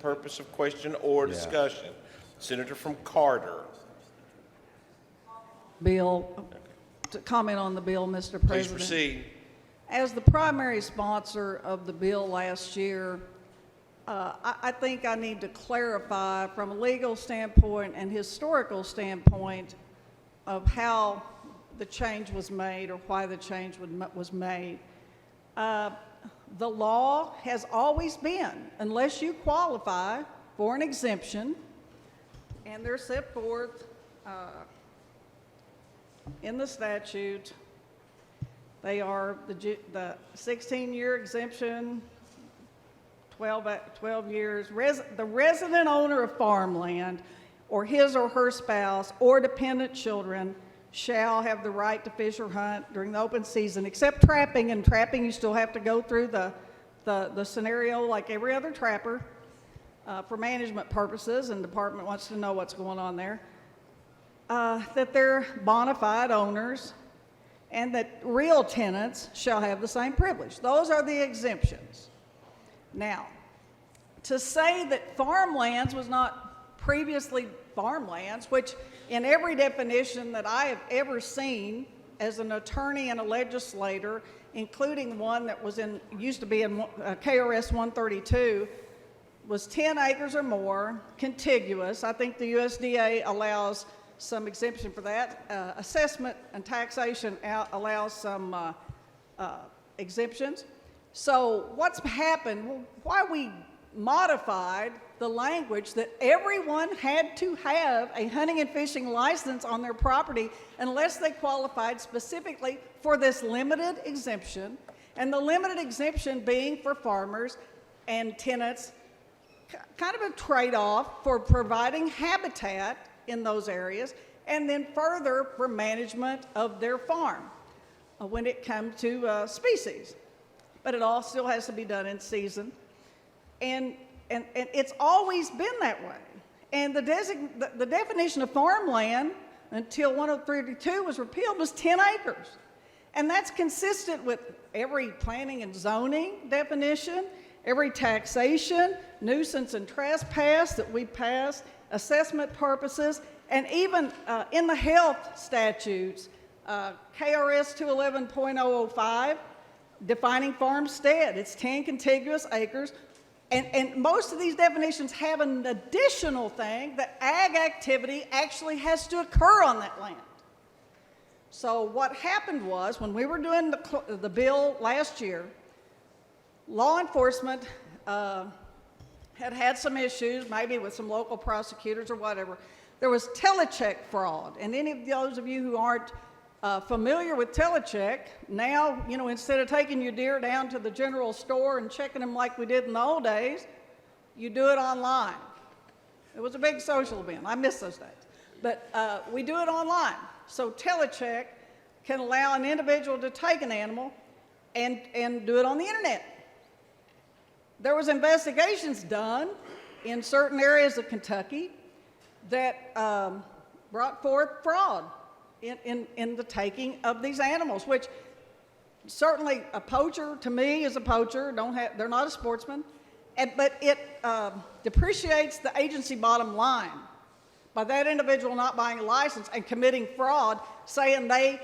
purpose of question or discussion. Senator from Carter. Bill, to comment on the bill, Mr. Please President. proceed. As the primary sponsor of the bill last year, I think I need to clarify from a legal standpoint and historical standpoint of how the change was made or why the change was made. The law has always been, unless you qualify for an exemption, and they're set forth in the statute. They are the 16-year exemption, 12 years. The resident owner of farmland or his or her spouse or dependent children shall have the right to fish or hunt during the open season, except trapping. And trapping, you still have to go through the scenario like every other trapper for management purposes, and the department wants to know what's going on there. That they're bona fide owners, and that real tenants shall have the same privilege. Those are the exemptions. Now, to say that farmlands was not previously farmlands, which in every definition that I have ever seen as an attorney and a legislator, including one that was used to be in KRS 132, was 10 acres or more, contiguous. I think the USDA allows some exemption for that. Assessment and taxation allows some exemptions. So what's happened, why we modified the language that everyone had to have a hunting and fishing license on their property unless they qualified specifically for this limited exemption, and the limited exemption being for farmers and tenants, kind of a trade-off for providing habitat in those areas, and then further for management of their farm when it comes to species. But it all still has to be done in season. And it's always been that way. And the definition of farmland until 1032 was repealed was 10 acres. And that's consistent with every planning and zoning definition, every taxation, nuisance and trespass that we pass, assessment purposes, and even in the health statutes, KRS 211.005, defining farmstead, it's 10 contiguous acres. And most of these definitions have an additional thing that ag activity actually has to occur on that land. So what happened was, when we were doing the bill last year, law enforcement had some issues, maybe with some local prosecutors or whatever. There was telecheck fraud, and any of those of you who aren't familiar with telecheck, now, instead of taking your deer down to the general store and checking them like we did in the old days, you do it online. It was a big social event. I miss those days. But we do it online. So telecheck can allow an individual to take an animal and do it on the internet. There was investigations done in certain areas of Kentucky that brought forth fraud in the taking of these animals, which certainly a poacher, to me, is a poacher. They're not a sportsman. But it depreciates the agency bottom line by that individual not buying a license and committing fraud, saying they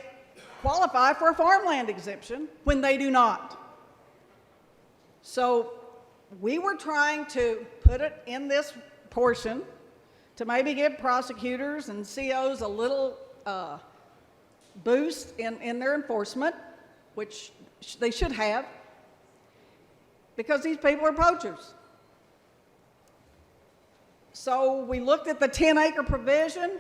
qualify for a farmland exemption when they do not. So we were trying to put it in this portion to maybe give prosecutors and COs a little boost in their enforcement, which they should have, because these people are poachers. So we looked at the 10-acre provision.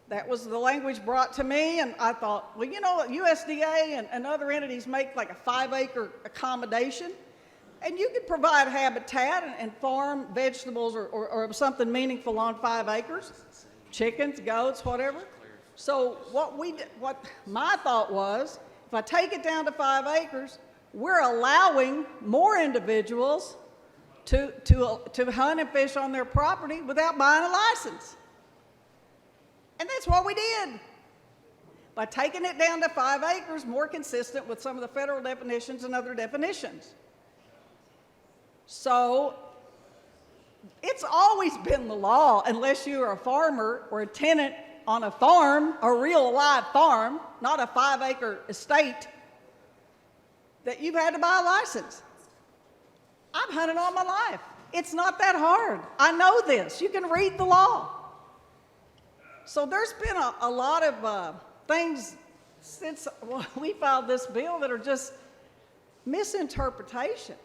That was the language brought to me, and I thought, well, USDA and other entities make like a 5-acre accommodation, and you could provide habitat and farm vegetables or something meaningful on 5 acres, chickens, goats, whatever. So what my thought was, if I take it down to 5 acres, we're allowing more individuals to hunt and fish on their property without buying a license. And that's what we did. By taking it down to 5 acres, more consistent with some of the federal definitions and other definitions. So It's always been the law, unless you are a farmer or a tenant on a farm, a real live farm, not a 5-acre estate, that you've had to buy a license. I've hunted all my life. It's not that hard. I know this. You can read the law. So there's been a lot of things since we filed this bill that are just misinterpretation.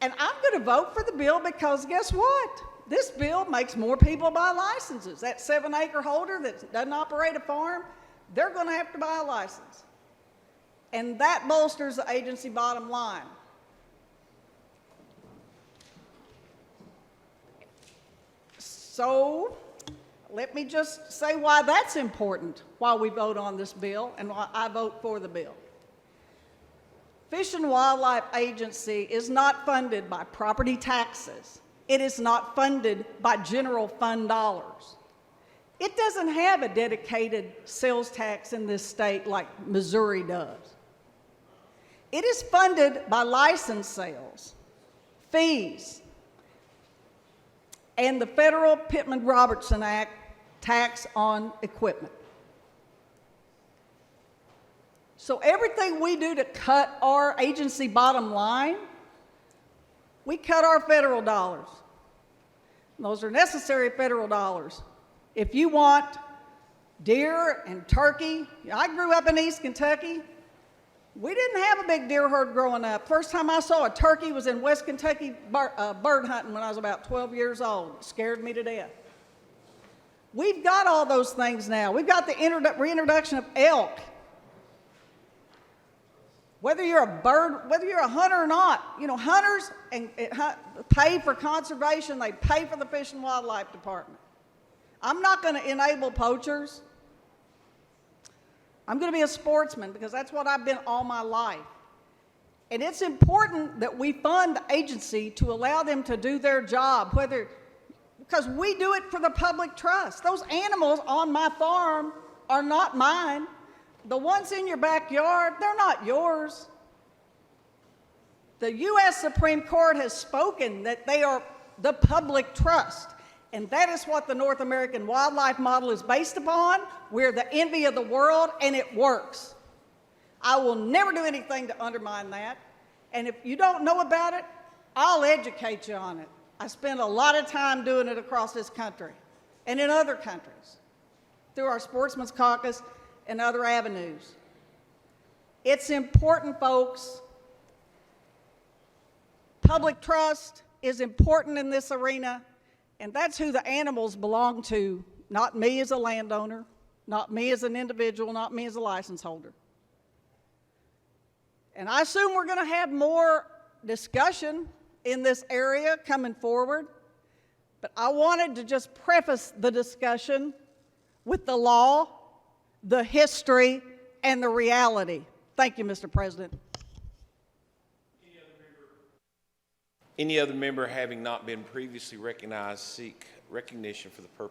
And I'm going to vote for the bill because guess what? This bill makes more people buy licenses. That 7-acre holder that doesn't operate a farm, they're going to have to buy a license. And that bolsters the agency bottom line. So let me just say why that's important while we vote on this bill and why I vote for the bill. Fish and Wildlife Agency is not funded by property taxes. It is not funded by general fund dollars. It doesn't have a dedicated sales tax in this state like Missouri does. It is funded by license sales, fees, and the federal Pittman-Robertson Act tax on equipment. So everything we do to cut our agency bottom line, we cut our federal dollars. Those are necessary federal dollars. If you want deer and turkey, I grew up in East Kentucky. We didn't have a big deer herd growing up. First time I saw a turkey was in West Kentucky bird hunting when I was about 12 years old. It scared me to death. We've got all those things now. We've got the reintroduction of elk. Whether you're a hunter or not, you know, hunters pay for conservation, they pay for the Fish and Wildlife Department. I'm not going to enable poachers. I'm going to be a sportsman because that's what I've been all my life. And it's important that we fund the agency to allow them to do their job, because we do it for the public trust. Those animals on my farm are not mine. The ones in your backyard, they're not yours. The U.S. Supreme Court has spoken that they are the public trust, and that is what the North American wildlife model is based upon. We're the envy of the world, and it works. I will never do anything to undermine that, and if you don't know about it, I'll educate you on it. I spend a lot of time doing it across this country and in other countries through our Sportsmen's Caucus and other avenues. It's important, folks. Public trust is important in this arena, and that's who the animals belong to, not me as a landowner, not me as an individual, not me as a license holder. And I assume we're going to have more discussion in this area coming forward, but I wanted to just preface the discussion with the law, the history, and the reality. Thank you, Mr. President. Any other member having not been previously recognized seek recognition for the purpose